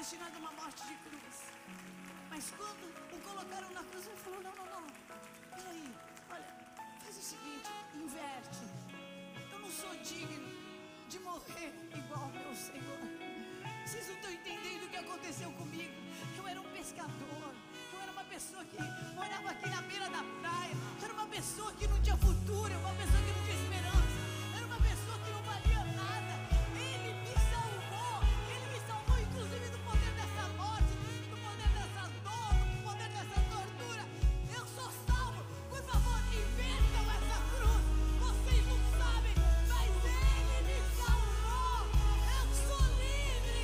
destinado a uma morte de cruz. Mas quando o colocaram na cruz, ele falou: não, peraí, olha, faz o seguinte, inverte. Eu não sou digno de morrer igual ao meu Senhor. Vocês não estão entendendo o que aconteceu comigo. Eu era um pescador, eu era uma pessoa que morava aqui na beira da praia, eu era uma pessoa que não tinha futuro, eu era uma pessoa que não tinha esperança, eu era uma pessoa que não valia nada. Ele me salvou inclusive do poder dessa morte, do poder dessa dor, do poder dessa tortura. Eu sou salvo, por favor, invertam essa cruz. Vocês não sabem, mas Ele me salvou. Eu sou livre.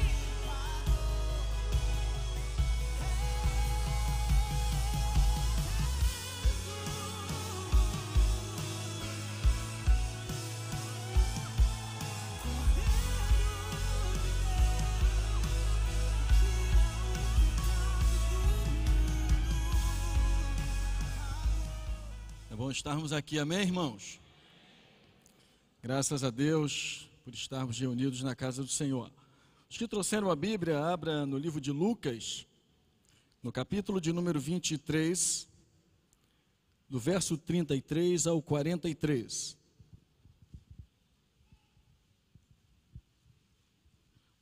É bom estarmos aqui, amém, irmãos? Graças a Deus por estarmos reunidos na casa do Senhor. Os que trouxeram a Bíblia, abra no livro de Lucas, no capítulo de número 23, do verso 33 ao 43.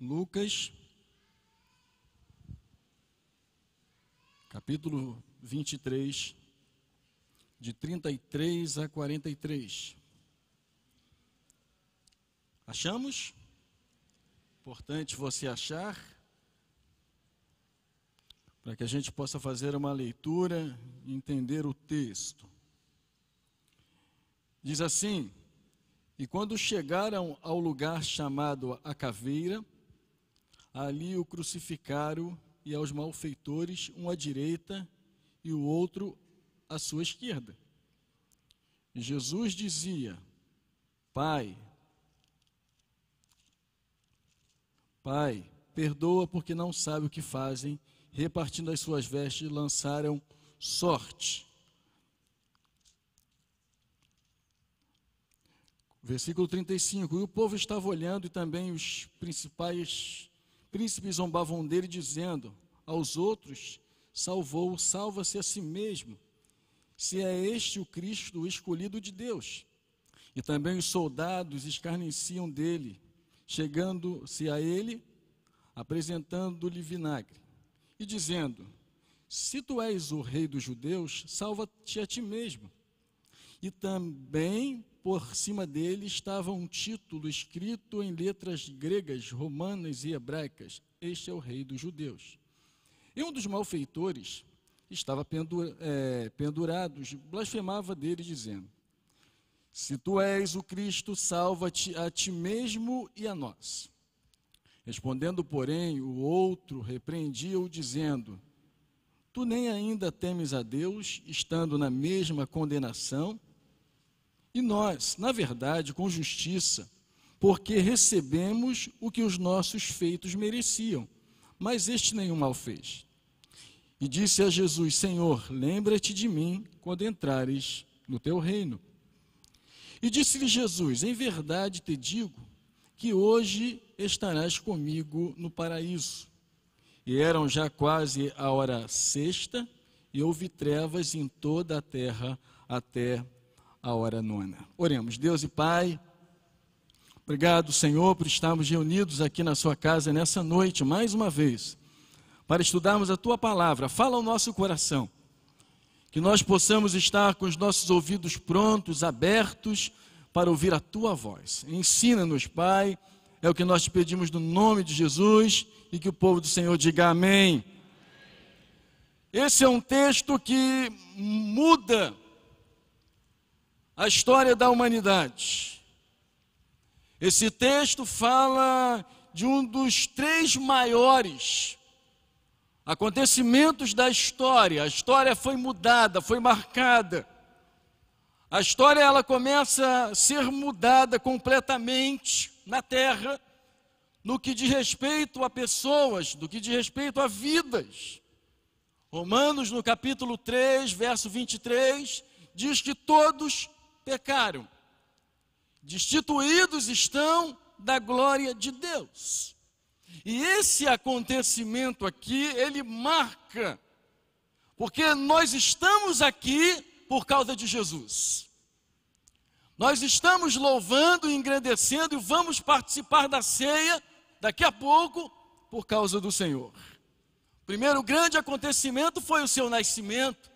Lucas, capítulo 23, de 33 a 43. Achamos? Importante você achar, para que a gente possa fazer uma leitura e entender o texto. Diz assim: e quando chegaram ao lugar chamado a Caveira, ali o crucificaram, e aos malfeitores, um à direita e o outro à sua esquerda. E Jesus dizia: Pai, perdoa, porque não sabem o que fazem. Repartindo as suas vestes, lançaram sorte. Versículo 35. E o povo estava olhando, e também os principais príncipes zombavam dele, dizendo aos outros: salva-se a si mesmo, se é este o Cristo, o escolhido de Deus. E também os soldados escarneciam dele, chegando-se a ele, apresentando-lhe vinagre, e dizendo: se tu és o rei dos judeus, salva-te a ti mesmo. E também por cima dele estava um título escrito em letras gregas, romanas e hebraicas: este é o rei dos judeus. E um dos malfeitores estava pendurado, blasfemava dele, dizendo: se tu és o Cristo, salva-te a ti mesmo e a nós. Respondendo, porém, o outro repreendia-o, dizendo: tu nem ainda temes a Deus, estando na mesma condenação? E nós, na verdade, com justiça, porque recebemos o que os nossos feitos mereciam, mas este nenhum mal fez. E disse a Jesus: Senhor, lembra-te de mim quando entrares no teu reino. E disse-lhe Jesus: em verdade te digo que hoje estarás comigo no paraíso. E eram já quase a hora sexta, e houve trevas em toda a terra até a hora nona. Oremos. Deus e Pai, obrigado, Senhor, por estarmos reunidos aqui na sua casa nessa noite, mais uma vez, para estudarmos a Tua palavra. Fala ao nosso coração, que nós possamos estar com os nossos ouvidos prontos, abertos, para ouvir a Tua voz. Ensina-nos, Pai, é o que nós te pedimos no nome de Jesus, e que o povo do Senhor diga amém. Esse é um texto que muda a história da humanidade. Esse texto fala de um dos 3 maiores acontecimentos da história. A história foi mudada, foi marcada. A história ela começa a ser mudada completamente na terra, no que diz respeito a pessoas, no que diz respeito a vidas. Romanos, no capítulo 3, verso 23, diz que todos pecaram, destituídos estão da glória de Deus. E esse acontecimento aqui, ele marca, porque nós estamos aqui por causa de Jesus. Nós estamos louvando e engrandecendo e vamos participar da ceia daqui a pouco por causa do Senhor. O primeiro grande acontecimento foi o seu nascimento.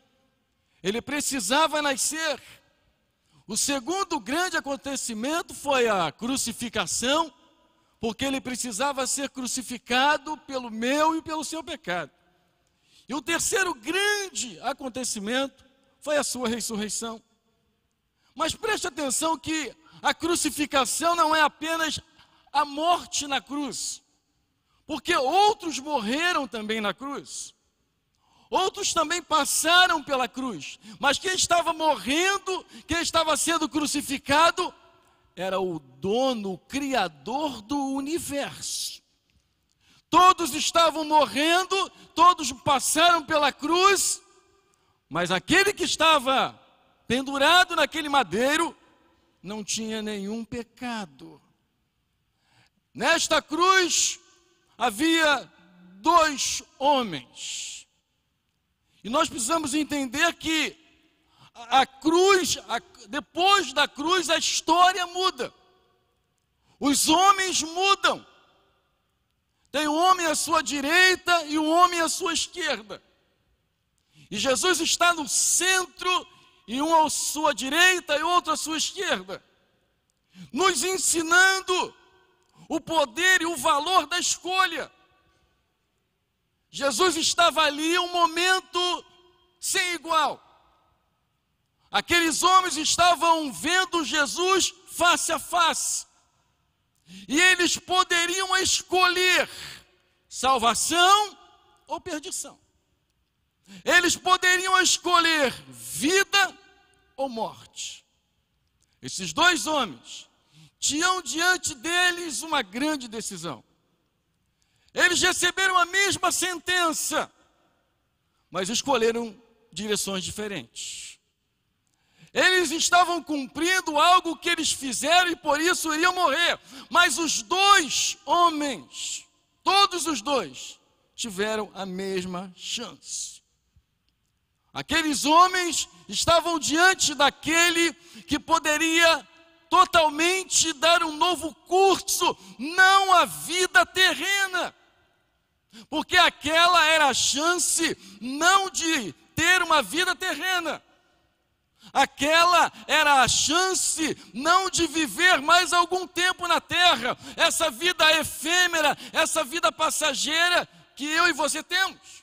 Ele precisava nascer. O segundo grande acontecimento foi a crucificação, porque ele precisava ser crucificado pelo meu e pelo seu pecado. E o terceiro grande acontecimento foi a sua ressurreição. Mas preste atenção que a crucificação não é apenas a morte na cruz, porque outros morreram também na cruz. Outros também passaram pela cruz, mas quem estava morrendo, quem estava sendo crucificado, era o dono, o criador do universo. Todos estavam morrendo, todos passaram pela cruz, mas aquele que estava pendurado naquele madeiro não tinha nenhum pecado. Nesta cruz havia 2 homens. E nós precisamos entender que a cruz, depois da cruz, a história muda. Os homens mudam. Tem um homem à sua direita e um homem à sua esquerda. E Jesus está no centro, e um à sua direita e outro à sua esquerda, nos ensinando o poder e o valor da escolha. Jesus estava ali um momento sem igual. Aqueles homens estavam vendo Jesus face a face. E eles poderiam escolher salvação ou perdição. Eles poderiam escolher vida ou morte. Esses 2 homens tinham diante deles uma grande decisão. Eles receberam a mesma sentença, mas escolheram direções diferentes. Eles estavam cumprindo algo que eles fizeram e por isso iriam morrer. Mas os 2 homens, todos os 2, tiveram a mesma chance. Aqueles homens estavam diante daquele que poderia totalmente dar um novo curso, não à vida terrena. Porque aquela era a chance não de ter uma vida terrena. Aquela era a chance não de viver mais algum tempo na terra. Essa vida efêmera, essa vida passageira que eu e você temos.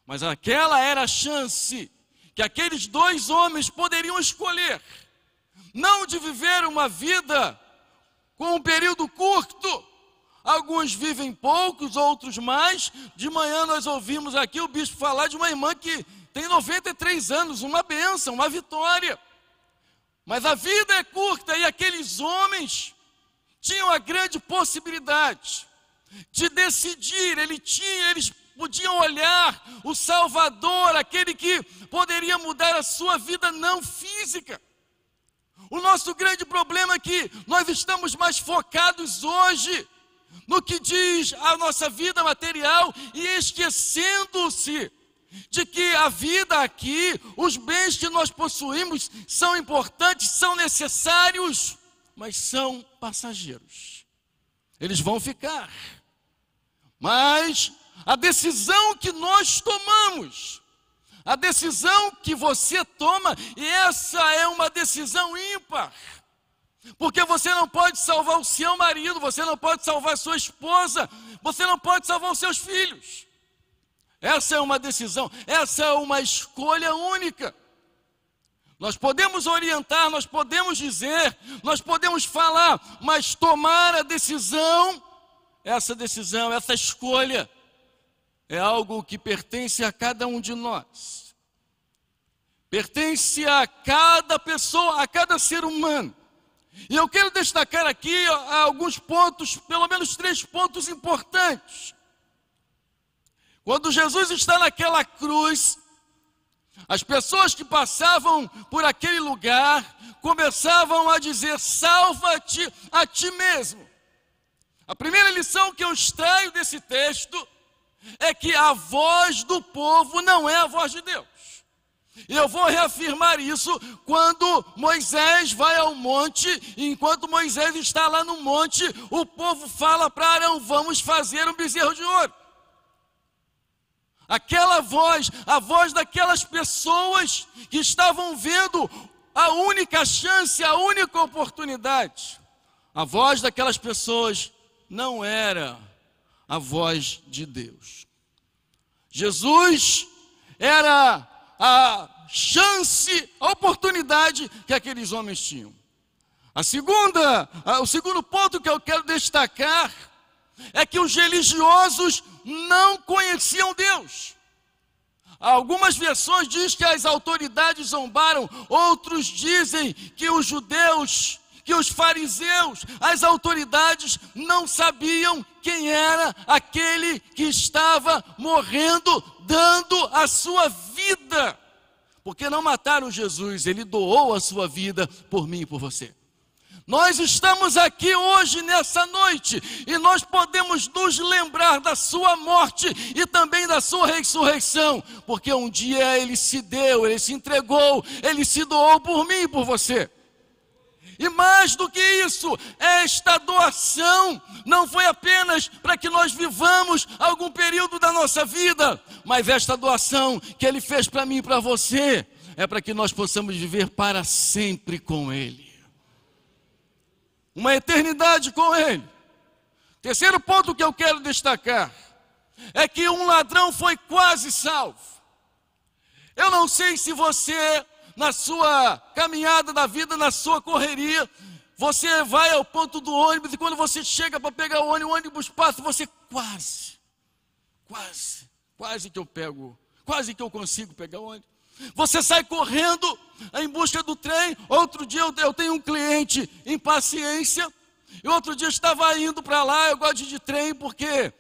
Mas aquela era a chance que aqueles 2 homens poderiam escolher. Não de viver uma vida com um período curto. Alguns vivem poucos, outros mais. De manhã nós ouvimos aqui o bispo falar de uma irmã que tem 93 anos, uma bênção, uma vitória. Mas a vida é curta e aqueles homens tinham a grande possibilidade de decidir. Eles podiam olhar o Salvador, aquele que poderia mudar a sua vida não física. O nosso grande problema é que nós estamos mais focados hoje no que diz a nossa vida material e esquecendo-se de que a vida aqui, os bens que nós possuímos são importantes, são necessários, mas são passageiros. Eles vão ficar. Mas a decisão que nós tomamos, a decisão que você toma, e essa é uma decisão ímpar. Porque você não pode salvar o seu marido, você não pode salvar a sua esposa, você não pode salvar os seus filhos. Essa é uma decisão, essa é uma escolha única. Nós podemos orientar, nós podemos dizer, nós podemos falar, mas tomar a decisão, essa escolha, é algo que pertence a cada um de nós. Pertence a cada pessoa, a cada ser humano. E eu quero destacar aqui alguns pontos, pelo menos 3 pontos importantes. Quando Jesus está naquela cruz, as pessoas que passavam por aquele lugar começavam a dizer: salva-te a ti mesmo. A primeira lição que eu extraio desse texto é que a voz do povo não é a voz de Deus. E eu vou reafirmar isso quando Moisés vai ao monte, e enquanto Moisés está lá no monte, o povo fala para Arão: vamos fazer um bezerro de ouro. Aquela voz, a voz daquelas pessoas que estavam vendo a única chance, a única oportunidade. A voz daquelas pessoas não era a voz de Deus. Jesus era a chance, a oportunidade que aqueles homens tinham. O segundo ponto que eu quero destacar é que os religiosos não conheciam Deus. Algumas versões dizem que as autoridades zombaram, outros dizem que os judeus, que os fariseus, as autoridades não sabiam quem era aquele que estava morrendo, dando a sua vida. Porque não mataram Jesus, ele doou a sua vida por mim e por você. Nós estamos aqui hoje, nessa noite, e nós podemos nos lembrar da sua morte e também da sua ressurreição, porque um dia ele se deu, ele se entregou, ele se doou por mim e por você. E mais do que isso, esta doação não foi apenas para que nós vivamos algum período da nossa vida, mas esta doação que ele fez para mim e para você, é para que nós possamos viver para sempre com ele. Uma eternidade com ele. Terceiro ponto que eu quero destacar é que um ladrão foi quase salvo. Eu não sei se você, na sua caminhada da vida, na sua correria, você vai ao ponto do ônibus e quando você chega para pegar o ônibus passa, você quase que eu pego, quase que eu consigo pegar o ônibus. Você sai correndo em busca do trem. Outro dia eu tenho um cliente em Paciência, e outro dia eu estava indo para lá. Eu gosto de ir de trem porque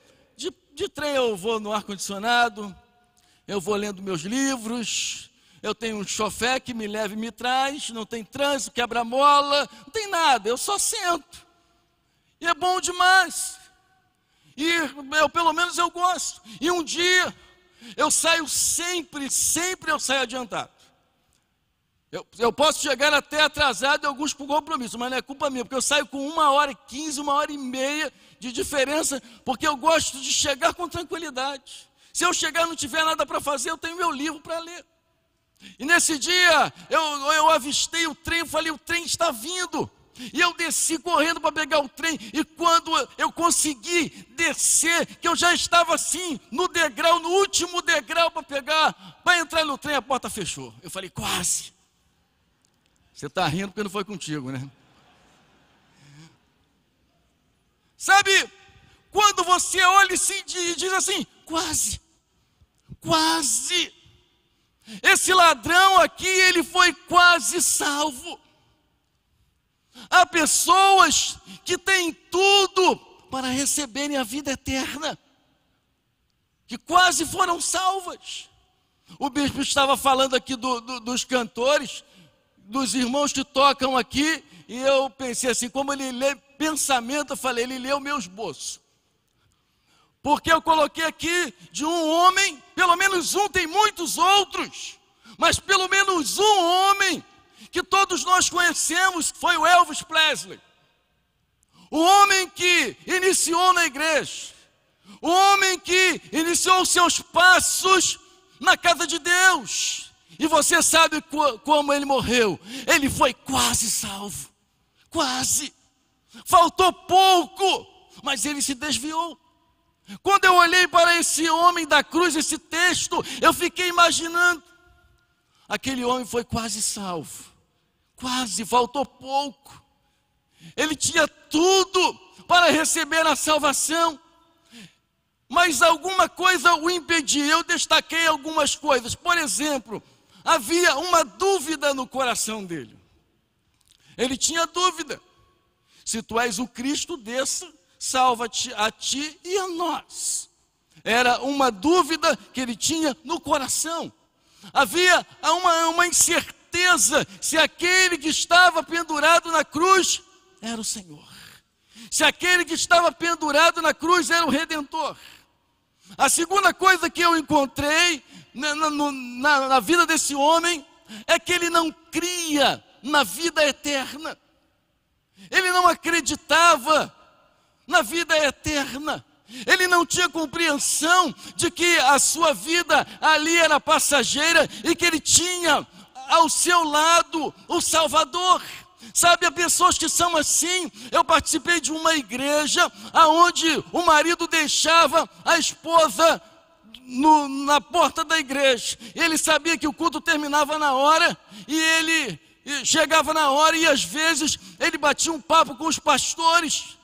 de trem eu vou no ar-condicionado, eu vou lendo meus livros, eu tenho um chofer que me leva e me traz, não tem trânsito, quebra-mola, não tem nada, eu só sento. E é bom demais. E pelo menos eu gosto. E um dia eu saio sempre eu saio adiantado. Eu posso chegar até atrasado em alguns compromissos, mas não é culpa minha, porque eu saio com 1h15, 1h30 de diferença, porque eu gosto de chegar com tranquilidade. Se eu chegar e não tiver nada para fazer, eu tenho meu livro para ler. E nesse dia, eu avistei o trem, eu falei: o trem está vindo. E eu desci correndo para pegar o trem, e quando eu consegui descer, que eu já estava assim, no degrau, no último degrau para entrar no trem, a porta fechou. Eu falei: quase. Você está rindo porque não foi contigo, né? Sabe, quando você olha e diz assim: quase. Esse ladrão aqui, ele foi quase salvo. Há pessoas que têm tudo para receberem a vida eterna, que quase foram salvas. O bispo estava falando aqui dos cantores, dos irmãos que tocam aqui, e eu pensei assim, como ele lê pensamento, eu falei: ele leu meu esboço. Porque eu coloquei aqui de um homem, pelo menos um, tem muitos outros, mas pelo menos um homem que todos nós conhecemos, foi o Elvis Presley. O homem que iniciou na igreja, o homem que iniciou os seus passos na casa de Deus. E você sabe como ele morreu? Ele foi quase salvo, quase. Faltou pouco, mas ele se desviou. Quando eu olhei para esse homem da cruz, esse texto, eu fiquei imaginando, aquele homem foi quase salvo. Quase, faltou pouco. Ele tinha tudo para receber a salvação, mas alguma coisa o impedia. Eu destaquei algumas coisas. Por exemplo, havia uma dúvida no coração dele. Ele tinha dúvida: se tu és o Cristo, desça, salva-te a ti e a nós. Era uma dúvida que ele tinha no coração. Havia uma incerteza se aquele que estava pendurado na cruz era o Senhor. se aquele que estava pendurado na cruz era o Redentor. A segunda coisa que eu encontrei na vida desse homem é que ele não cria na vida eterna. Ele não acreditava na vida eterna. Ele não tinha compreensão de que a sua vida ali era passageira e que ele tinha ao seu lado o Salvador. Sabe, há pessoas que são assim. Eu participei de uma igreja onde o marido deixava a esposa na porta da igreja. Ele sabia que o culto terminava na hora e ele chegava na hora e às vezes ele batia um papo com os pastores.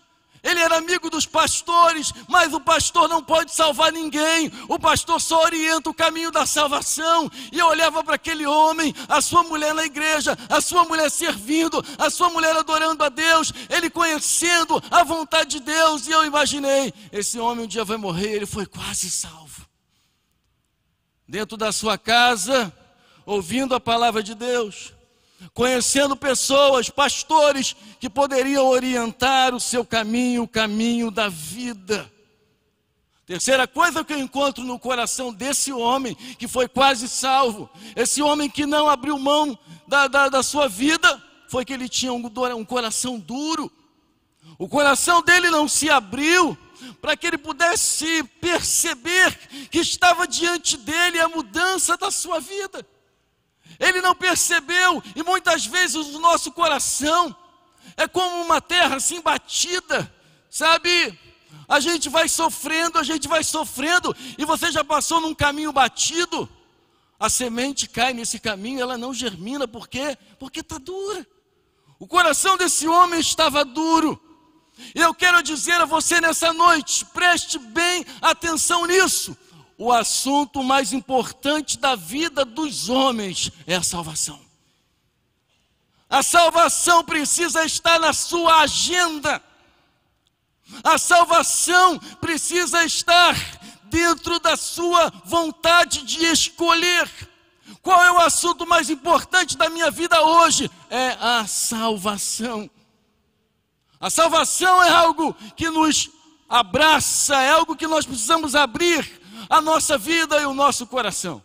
Ele era amigo dos pastores, mas o pastor não pode salvar ninguém. O pastor só orienta o caminho da salvação. E eu olhava para aquele homem, a sua mulher na igreja, a sua mulher servindo, a sua mulher adorando a Deus, ele conhecendo a vontade de Deus. E eu imaginei, esse homem um dia vai morrer, ele foi quase salvo. Dentro da sua casa, ouvindo a palavra de Deus, conhecendo pessoas, pastores, que poderiam orientar o seu caminho, o caminho da vida. Terceira coisa que eu encontro no coração desse homem, que foi quase salvo, esse homem que não abriu mão da sua vida, foi que ele tinha um coração duro. O coração dele não se abriu para que ele pudesse perceber que estava diante dele a mudança da sua vida. Ele não percebeu, e muitas vezes o nosso coração é como uma terra assim batida, sabe? A gente vai sofrendo, e você já passou num caminho batido, a semente cai nesse caminho, ela não germina, por quê? Porque está dura. O coração desse homem estava duro, e eu quero dizer a você nessa noite, preste bem atenção nisso. O assunto mais importante da vida dos homens é a salvação. A salvação precisa estar na sua agenda. A salvação precisa estar dentro da sua vontade de escolher. Qual é o assunto mais importante da minha vida hoje? É a salvação. A salvação é algo que nos abraça, é algo que nós precisamos abrir a nossa vida e o nosso coração.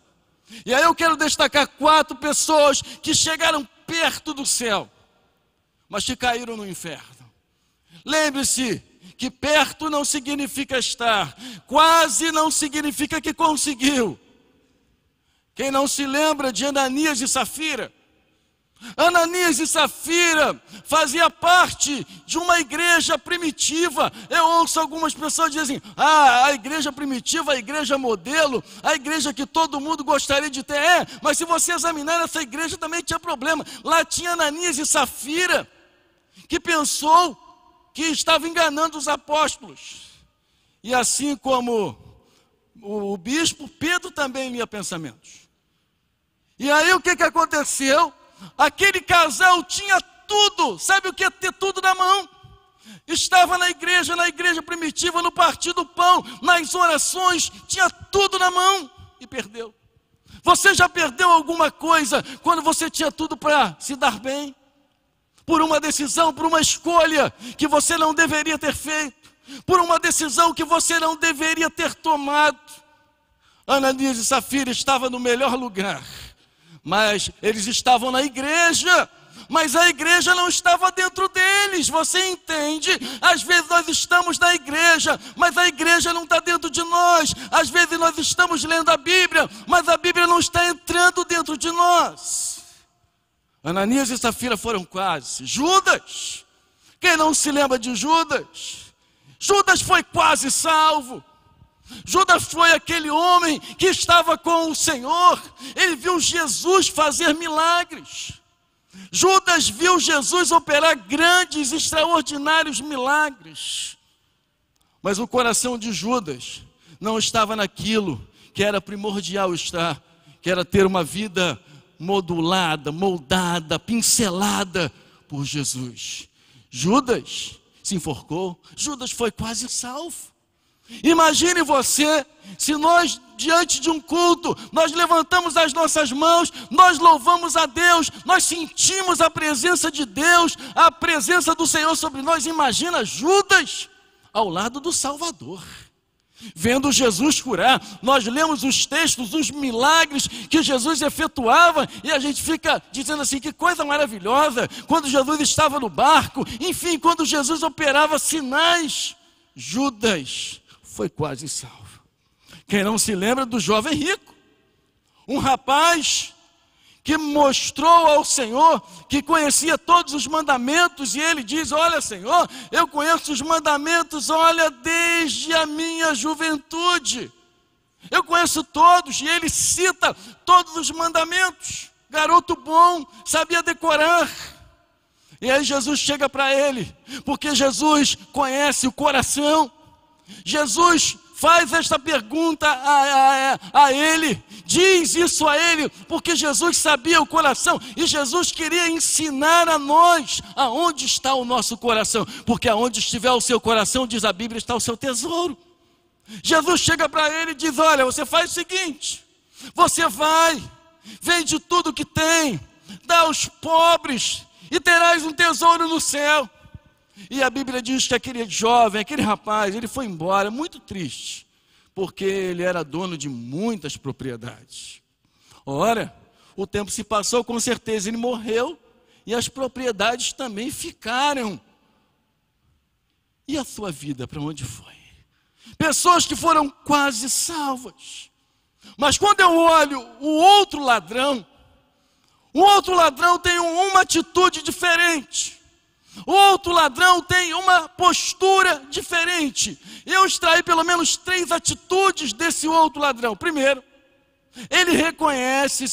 E aí eu quero destacar 4 pessoas que chegaram perto do céu, mas que caíram no inferno. Lembre-se que perto não significa estar, quase não significa que conseguiu. Quem não se lembra de Ananias e Safira? Ananias e Safira fazia parte de uma igreja primitiva. Eu ouço algumas pessoas dizem, a igreja primitiva, a igreja modelo, a igreja que todo mundo gostaria de ter. Mas se você examinar essa igreja também tinha problema. Lá tinha Ananias e Safira, que pensou que estava enganando os apóstolos. E assim como o bispo, Pedro também lia pensamentos. E aí o que aconteceu? Aquele casal tinha tudo. Sabe o que é ter tudo na mão? Estava na igreja primitiva, no partir do pão, nas orações, tinha tudo na mão e perdeu. Você já perdeu alguma coisa quando você tinha tudo para se dar bem? Por uma decisão, por uma escolha que você não deveria ter feito, por uma decisão que você não deveria ter tomado. Ananias e Safira estavam no melhor lugar, mas eles estavam na igreja, mas a igreja não estava dentro deles. Você entende? Às vezes nós estamos na igreja, mas a igreja não está dentro de nós. Às vezes nós estamos lendo a Bíblia, mas a Bíblia não está entrando dentro de nós. Ananias e Safira foram quase. Judas, quem não se lembra de Judas? Judas foi quase salvo. Judas foi aquele homem que estava com o Senhor. Ele viu Jesus fazer milagres. Judas viu Jesus operar grandes, extraordinários milagres. Mas o coração de Judas não estava naquilo que era primordial estar, que era ter uma vida modulada, moldada, pincelada por Jesus. Judas se enforcou. Judas foi quase salvo. Imagine você, se nós, diante de um culto, nós levantamos as nossas mãos, nós louvamos a Deus, nós sentimos a presença de Deus, a presença do Senhor sobre nós. Imagina Judas ao lado do Salvador, vendo Jesus curar. Nós lemos os textos, os milagres que Jesus efetuava, e a gente fica dizendo assim, que coisa maravilhosa, quando Jesus estava no barco, enfim, quando Jesus operava sinais. Judas foi quase salvo. Quem não se lembra do jovem rico, um rapaz que mostrou ao Senhor que conhecia todos os mandamentos, e ele diz: olha, Senhor, eu conheço os mandamentos, olha, desde a minha juventude, eu conheço todos, e ele cita todos os mandamentos, garoto bom, sabia decorar. E aí Jesus chega para ele, porque Jesus conhece o coração. Jesus faz esta pergunta a ele, diz isso a ele, porque Jesus sabia o coração, e Jesus queria ensinar a nós aonde está o nosso coração, porque aonde estiver o seu coração, diz a Bíblia, está o seu tesouro. Jesus chega para ele e diz: olha, você faz o seguinte, você vai, vende tudo que tem, dá aos pobres, e terás um tesouro no céu. E a Bíblia diz que aquele jovem, aquele rapaz, ele foi embora muito triste, porque ele era dono de muitas propriedades. Ora, o tempo se passou, com certeza ele morreu, e as propriedades também ficaram. E a sua vida, para onde foi? Pessoas que foram quase salvas. Mas quando eu olho o outro ladrão tem uma atitude diferente. O outro ladrão tem uma postura diferente. Eu extraí pelo menos 3 atitudes desse outro ladrão. Primeiro, ele reconhece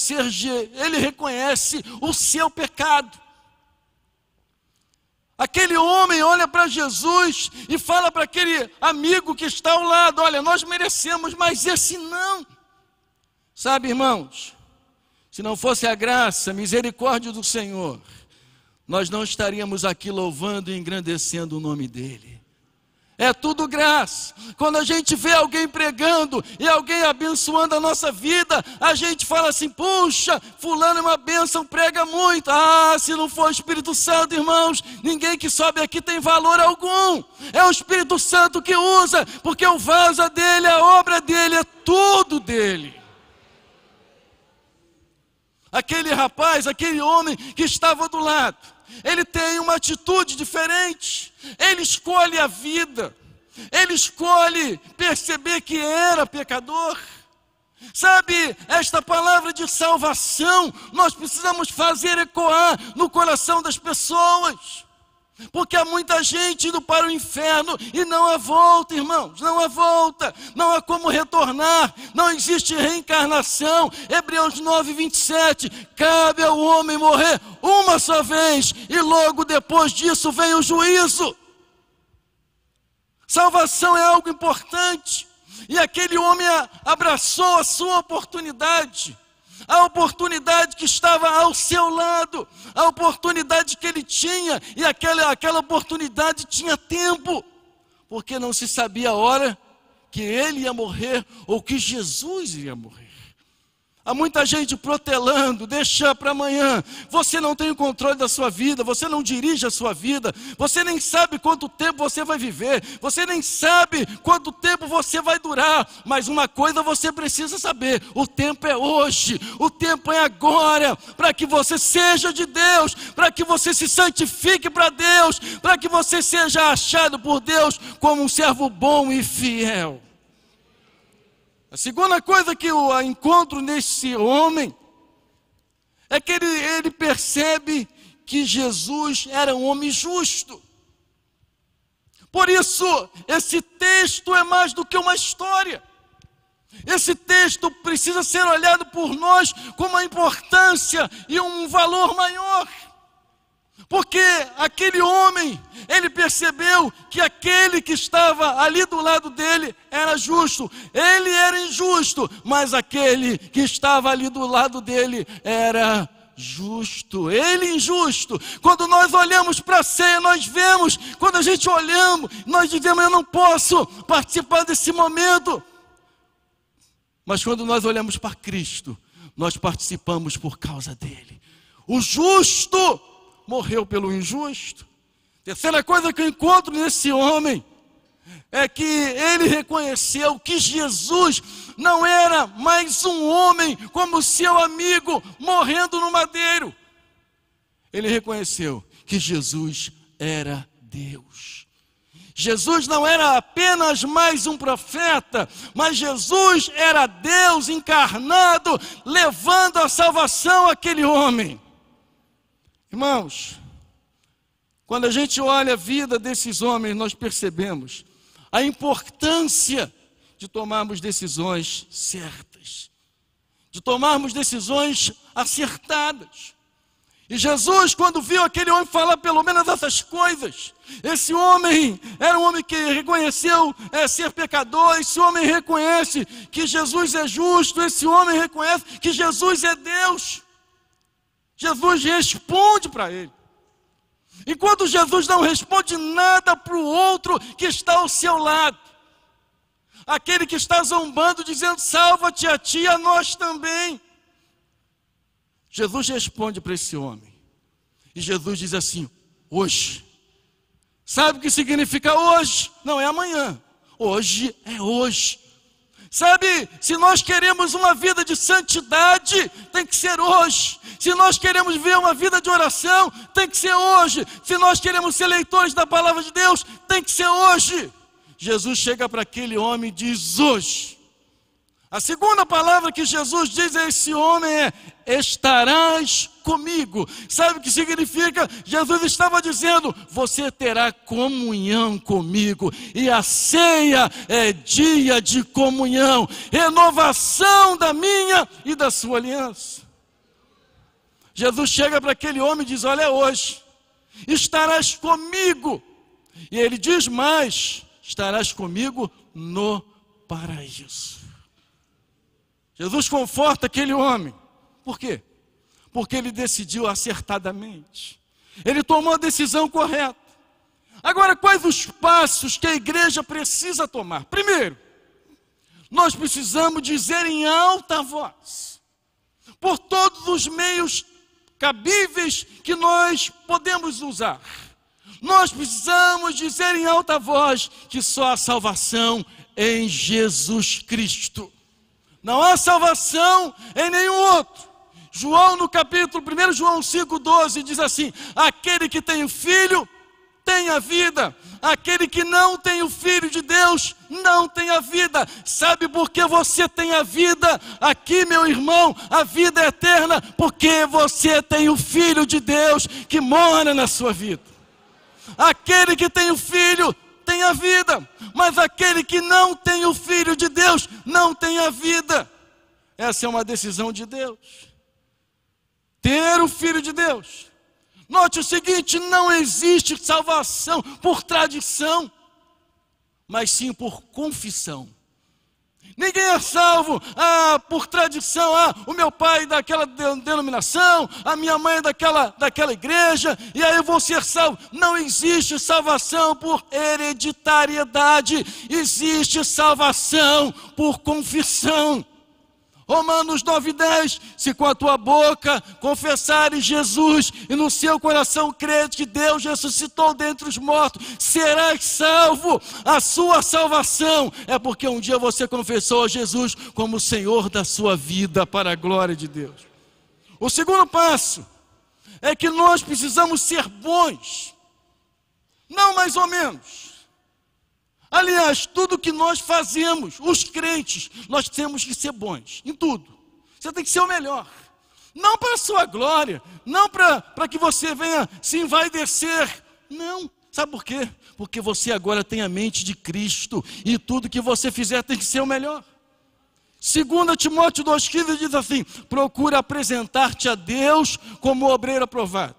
o seu pecado. Aquele homem olha para Jesus e fala para aquele amigo que está ao lado: olha, nós merecemos, mas esse não. Sabe, irmãos, se não fosse a graça, a misericórdia do Senhor, nós não estaríamos aqui louvando e engrandecendo o nome dEle. É tudo graça. Quando a gente vê alguém pregando e alguém abençoando a nossa vida, a gente fala assim: puxa, fulano é uma bênção, prega muito. Ah, se não for o Espírito Santo, irmãos, ninguém que sobe aqui tem valor algum. É o Espírito Santo que usa, porque o vaso é dele, a obra dele, é tudo dele. Aquele rapaz, aquele homem que estava do lado, ele tem uma atitude diferente. Ele escolhe a vida, ele escolhe perceber que era pecador. Sabe, esta palavra de salvação nós precisamos fazer ecoar no coração das pessoas, porque há muita gente indo para o inferno e não há volta, irmãos, não há volta, não há como retornar, não existe reencarnação. Hebreus 9:27, cabe ao homem morrer uma só vez e logo depois disso vem o juízo. Salvação é algo importante, e aquele homem abraçou a sua oportunidade. A oportunidade que estava ao seu lado, a oportunidade que ele tinha, e aquela oportunidade tinha tempo, porque não se sabia a hora que ele ia morrer ou que Jesus ia morrer. Há muita gente protelando, deixa para amanhã. Você não tem o controle da sua vida, você não dirige a sua vida, você nem sabe quanto tempo você vai viver, você nem sabe quanto tempo você vai durar. Mas uma coisa você precisa saber: o tempo é hoje, o tempo é agora, para que você seja de Deus, para que você se santifique para Deus, para que você seja achado por Deus como um servo bom e fiel. A segunda coisa que eu encontro nesse homem é que ele percebe que Jesus era um homem justo. Por isso, esse texto é mais do que uma história. Esse texto precisa ser olhado por nós com uma importância e um valor maior. Porque aquele homem, ele percebeu que aquele que estava ali do lado dele era justo. Ele era injusto, mas aquele que estava ali do lado dele era justo, ele injusto. Quando nós olhamos para a ceia, nós vemos, quando a gente olhamos, nós dizemos, eu não posso participar desse momento. Mas quando nós olhamos para Cristo, nós participamos por causa dele. O justo morreu pelo injusto. Terceira coisa que eu encontro nesse homem é que ele reconheceu que Jesus não era mais um homem como seu amigo morrendo no madeiro. Ele reconheceu que Jesus era Deus. Jesus não era apenas mais um profeta, mas Jesus era Deus encarnado, levando a salvação àquele homem. Irmãos, quando a gente olha a vida desses homens, nós percebemos a importância de tomarmos decisões certas, de tomarmos decisões acertadas. E Jesus, quando viu aquele homem falar pelo menos essas coisas, esse homem era um homem que reconheceu ser pecador, esse homem reconhece que Jesus é justo, esse homem reconhece que Jesus é Deus. Jesus responde para ele. Enquanto Jesus não responde nada para o outro que está ao seu lado, aquele que está zombando, dizendo, salva-te a ti e a nós também. Jesus responde para esse homem. E Jesus diz assim, hoje. Sabe o que significa hoje? Não é amanhã. Hoje é hoje. Sabe, se nós queremos uma vida de santidade, tem que ser hoje. Se nós queremos viver uma vida de oração, tem que ser hoje. Se nós queremos ser leitores da palavra de Deus, tem que ser hoje. Jesus chega para aquele homem e diz hoje. A segunda palavra que Jesus diz a esse homem é, estarás comigo. Sabe o que significa? Jesus estava dizendo, você terá comunhão comigo. E a ceia é dia de comunhão, renovação da minha e da sua aliança. Jesus chega para aquele homem e diz, olha hoje, estarás comigo. E ele diz mais, estarás comigo no paraíso. Jesus conforta aquele homem. Por quê? Porque ele decidiu acertadamente. Ele tomou a decisão correta. Agora, quais os passos que a igreja precisa tomar? Primeiro, nós precisamos dizer em alta voz, por todos os meios cabíveis que nós podemos usar. Nós precisamos dizer em alta voz que só há salvação em Jesus Cristo. Não há salvação em nenhum outro. João no capítulo 1 João 5,12 diz assim, aquele que tem o Filho tem a vida, aquele que não tem o Filho de Deus não tem a vida. Sabe por que você tem a vida aqui, meu irmão? A vida é eterna, porque você tem o Filho de Deus que mora na sua vida. Aquele que tem o Filho tem a vida, mas aquele que não tem o Filho de Deus não tem a vida. Essa é uma decisão de Deus. Ter o Filho de Deus. Note o seguinte, não existe salvação por tradição, mas sim por confissão. Ninguém é salvo por tradição, o meu pai é daquela denominação, a minha mãe é daquela igreja, e aí eu vou ser salvo. Não existe salvação por hereditariedade, existe salvação por confissão. Romanos 9,10, se com a tua boca confessares Jesus e no seu coração creres que Deus ressuscitou dentre os mortos, serás salvo. A sua salvação é porque um dia você confessou a Jesus como o Senhor da sua vida, para a glória de Deus. O segundo passo é que nós precisamos ser bons, não mais ou menos. Aliás, tudo que nós fazemos, os crentes, nós temos que ser bons, em tudo. Você tem que ser o melhor. Não para a sua glória, não para que você venha se envaidecer. Não, sabe por quê? Porque você agora tem a mente de Cristo, e tudo que você fizer tem que ser o melhor. 2 Timóteo 2,15 diz assim, procura apresentar-te a Deus como obreiro aprovado,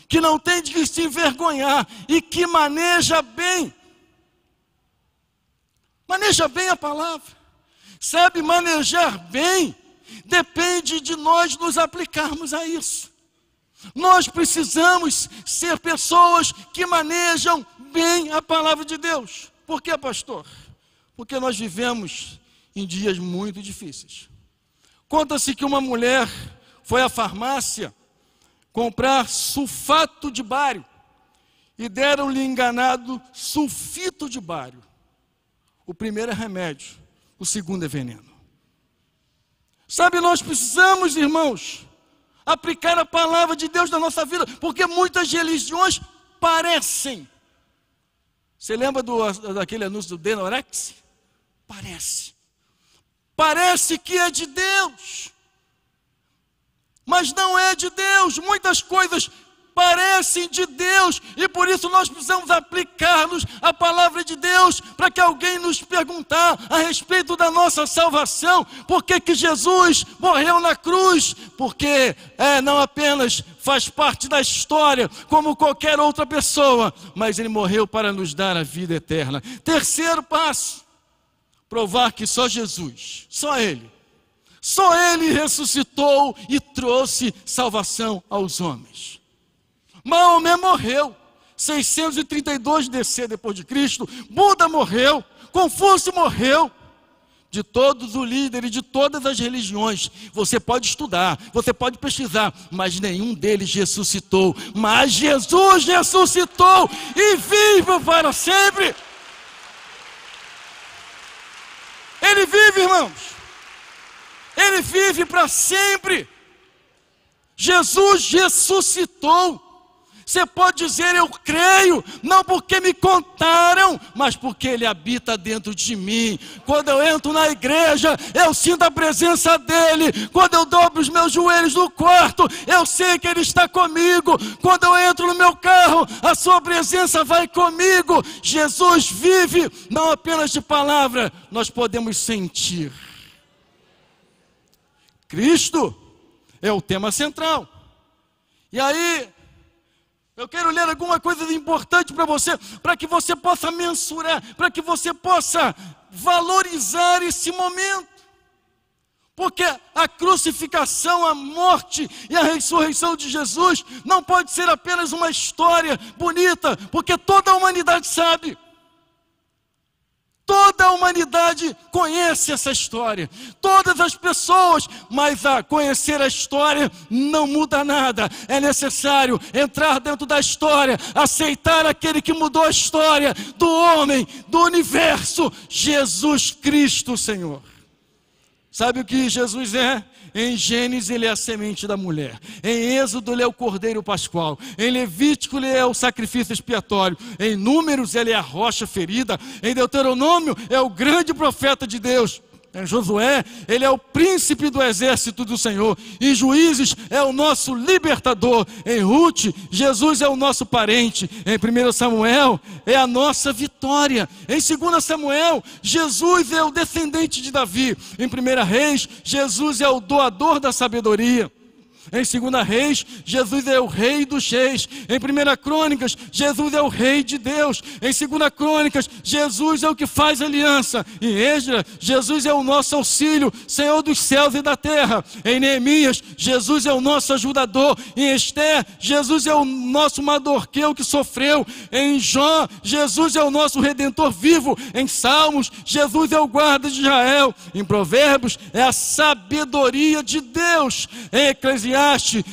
que não tem de se envergonhar e que maneja bem a palavra. Sabe, manejar bem depende de nós nos aplicarmos a isso. Nós precisamos ser pessoas que manejam bem a palavra de Deus. Por quê, pastor? Porque nós vivemos em dias muito difíceis. Conta-se que uma mulher foi à farmácia comprar sulfato de bário e deram-lhe enganado sulfito de bário. O primeiro é remédio, o segundo é veneno. Sabe, nós precisamos, irmãos, aplicar a palavra de Deus na nossa vida, porque muitas religiões parecem. Você lembra daquele anúncio do Denorex? Parece que é de Deus, mas não é de Deus. Muitas coisas parecem de Deus, e por isso nós precisamos aplicar-nos a palavra de Deus, para que alguém nos perguntar a respeito da nossa salvação, por que Jesus morreu na cruz, porque não apenas faz parte da história, como qualquer outra pessoa, mas Ele morreu para nos dar a vida eterna. Terceiro passo, provar que só Jesus, só Ele ressuscitou e trouxe salvação aos homens. Maomé morreu, 632 DC depois de Cristo, Buda morreu, Confúcio morreu. De todos os líderes de todas as religiões, você pode estudar, você pode pesquisar, mas nenhum deles ressuscitou. Mas Jesus ressuscitou e vive para sempre. Ele vive, irmãos. Ele vive para sempre. Jesus ressuscitou. Você pode dizer, eu creio, não porque me contaram, mas porque Ele habita dentro de mim. Quando eu entro na igreja, eu sinto a presença dEle. Quando eu dobro os meus joelhos no quarto, eu sei que Ele está comigo. Quando eu entro no meu carro, a sua presença vai comigo. Jesus vive, não apenas de palavra, nós podemos sentir. Cristo é o tema central. E aí, eu quero ler alguma coisa importante para que você possa mensurar, para que você possa valorizar esse momento. Porque a crucificação, a morte e a ressurreição de Jesus não pode ser apenas uma história bonita, porque toda a humanidade sabe. Toda a humanidade conhece essa história, todas as pessoas, mas a conhecer a história não muda nada. É necessário entrar dentro da história, aceitar aquele que mudou a história do homem, do universo, Jesus Cristo, Senhor. Sabe o que Jesus é? Em Gênesis Ele é a semente da mulher, em Êxodo Ele é o cordeiro pascual, em Levítico Ele é o sacrifício expiatório, em Números Ele é a rocha ferida, em Deuteronômio é o grande profeta de Deus, em Josué Ele é o príncipe do exército do Senhor, em Juízes é o nosso libertador, em Ruth Jesus é o nosso parente, em 1 Samuel é a nossa vitória, em 2 Samuel Jesus é o descendente de Davi, em 1 Reis Jesus é o doador da sabedoria, em 2 Reis, Jesus é o rei dos reis. Em 1 Crônicas, Jesus é o rei de Deus. Em 2 Crônicas, Jesus é o que faz aliança. Em Esdras, Jesus é o nosso auxílio, Senhor dos céus e da terra. Em Neemias, Jesus é o nosso ajudador. Em Esther, Jesus é o nosso Mardoqueu que sofreu. Em Jó, Jesus é o nosso redentor vivo. Em Salmos, Jesus é o guarda de Israel. Em Provérbios, é a sabedoria de Deus. Em Eclesiastes,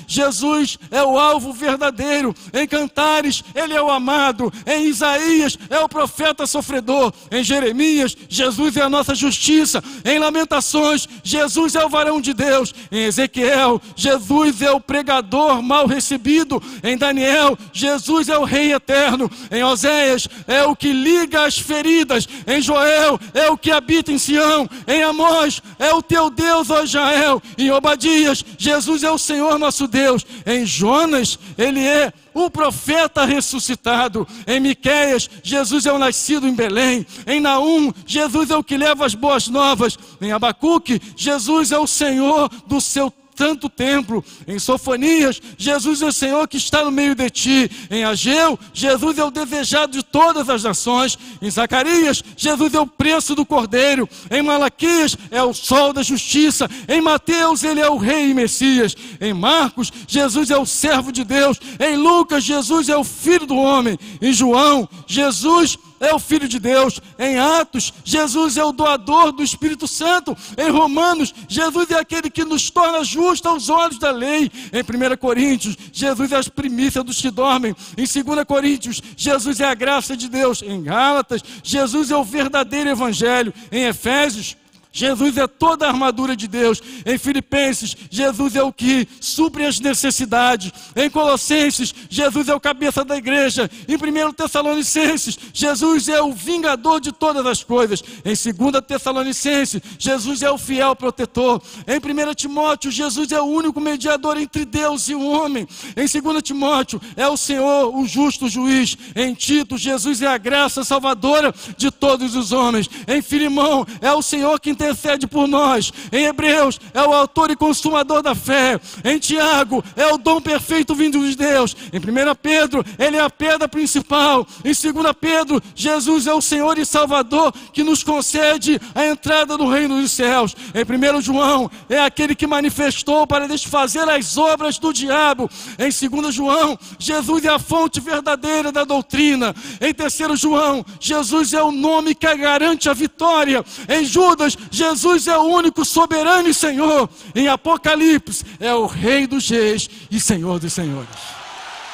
Jesus é o alvo verdadeiro. Em Cantares, Ele é o amado. Em Isaías, é o profeta sofredor. Em Jeremias, Jesus é a nossa justiça. Em Lamentações, Jesus é o varão de Deus. Em Ezequiel, Jesus é o pregador mal recebido. Em Daniel, Jesus é o rei eterno. Em Oséias, é o que liga as feridas. Em Joel, é o que habita em Sião. Em Amós, é o teu Deus, ó Israel. Em Obadias, Jesus é o Senhor nosso Deus. Em Jonas, Ele é o profeta ressuscitado. Em Miqueias, Jesus é o nascido em Belém. Em Naum, Jesus é o que leva as boas novas. Em Abacuque, Jesus é o Senhor do seu Santo Templo. Em Sofonias, Jesus é o Senhor que está no meio de ti. Em Ageu, Jesus é o desejado de todas as nações. Em Zacarias, Jesus é o preço do Cordeiro. Em Malaquias, é o sol da justiça. Em Mateus, ele é o Rei e Messias. Em Marcos, Jesus é o servo de Deus. Em Lucas, Jesus é o Filho do homem. Em João, Jesus é o Filho de Deus. Em Atos, Jesus é o doador do Espírito Santo. Em Romanos, Jesus é aquele que nos torna justos aos olhos da lei. Em 1 Coríntios, Jesus é as primícias dos que dormem. Em 2 Coríntios, Jesus é a graça de Deus. Em Gálatas, Jesus é o verdadeiro evangelho. Em Efésios, Jesus é toda a armadura de Deus. Em Filipenses, Jesus é o que supre as necessidades. Em Colossenses, Jesus é o cabeça da igreja. Em 1 Tessalonicenses, Jesus é o vingador de todas as coisas. Em 2 Tessalonicenses, Jesus é o fiel protetor. Em 1 Timóteo, Jesus é o único mediador entre Deus e o homem. Em 2 Timóteo, é o Senhor, o justo juiz. Em Tito, Jesus é a graça salvadora de todos os homens. Em Filemão, é o Senhor que intercede por nós. Em Hebreus, é o autor e consumador da fé. Em Tiago, é o dom perfeito vindo de Deus. Em 1 Pedro, ele é a pedra principal. Em 2 Pedro, Jesus é o Senhor e Salvador que nos concede a entrada no reino dos céus. Em 1 João, é aquele que manifestou para desfazer as obras do diabo. Em 2 João, Jesus é a fonte verdadeira da doutrina. Em 3 João, Jesus é o nome que garante a vitória. Em Judas, Jesus é o único soberano e Senhor. Em Apocalipse, é o Rei dos reis e Senhor dos senhores.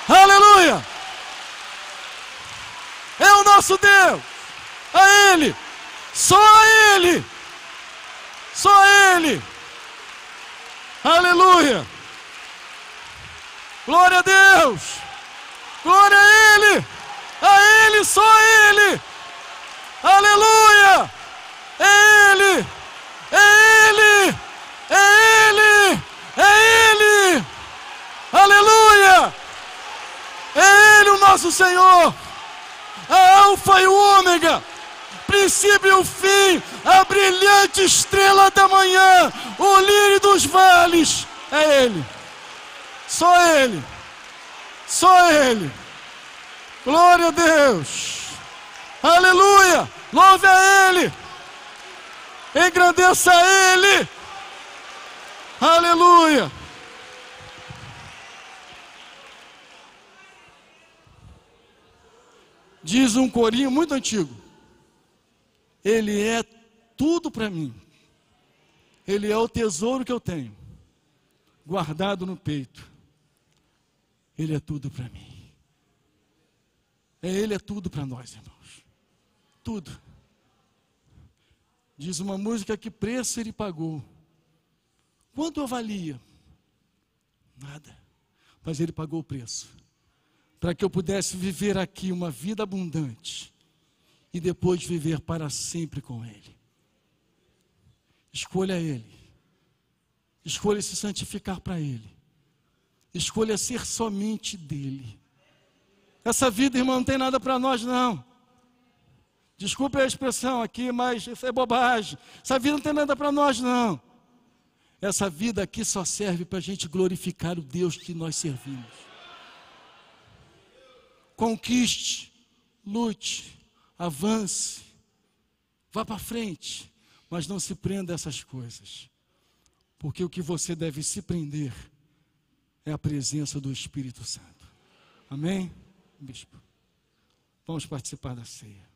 Aleluia! É o nosso Deus. A Ele, só a Ele, só a Ele. Aleluia! Glória a Deus! Glória a Ele, só a Ele. Aleluia! É Ele! É Ele! É Ele! É Ele! Aleluia! É Ele o nosso Senhor! A Alfa e o Ômega, princípio e o fim, a brilhante estrela da manhã, o lírio dos vales. É Ele! Só Ele! Só Ele! Glória a Deus! Aleluia! Louve a Ele! Engrandeça a Ele! Aleluia! Diz um corinho muito antigo: Ele é tudo para mim. Ele é o tesouro que eu tenho, guardado no peito. Ele é tudo para mim. Ele é tudo para nós, irmãos. Tudo. Diz uma música: que preço Ele pagou. Quanto valia? Nada. Mas Ele pagou o preço, para que eu pudesse viver aqui uma vida abundante e depois viver para sempre com Ele. Escolha Ele. Escolha se santificar para Ele. Escolha ser somente dEle. Essa vida, irmão, não tem nada para nós, não. Desculpe a expressão aqui, mas isso é bobagem. Essa vida não tem nada para nós, não. Essa vida aqui só serve para a gente glorificar o Deus que nós servimos. Conquiste, lute, avance, vá para frente, mas não se prenda a essas coisas. Porque o que você deve se prender é a presença do Espírito Santo. Amém, bispo? Vamos participar da ceia.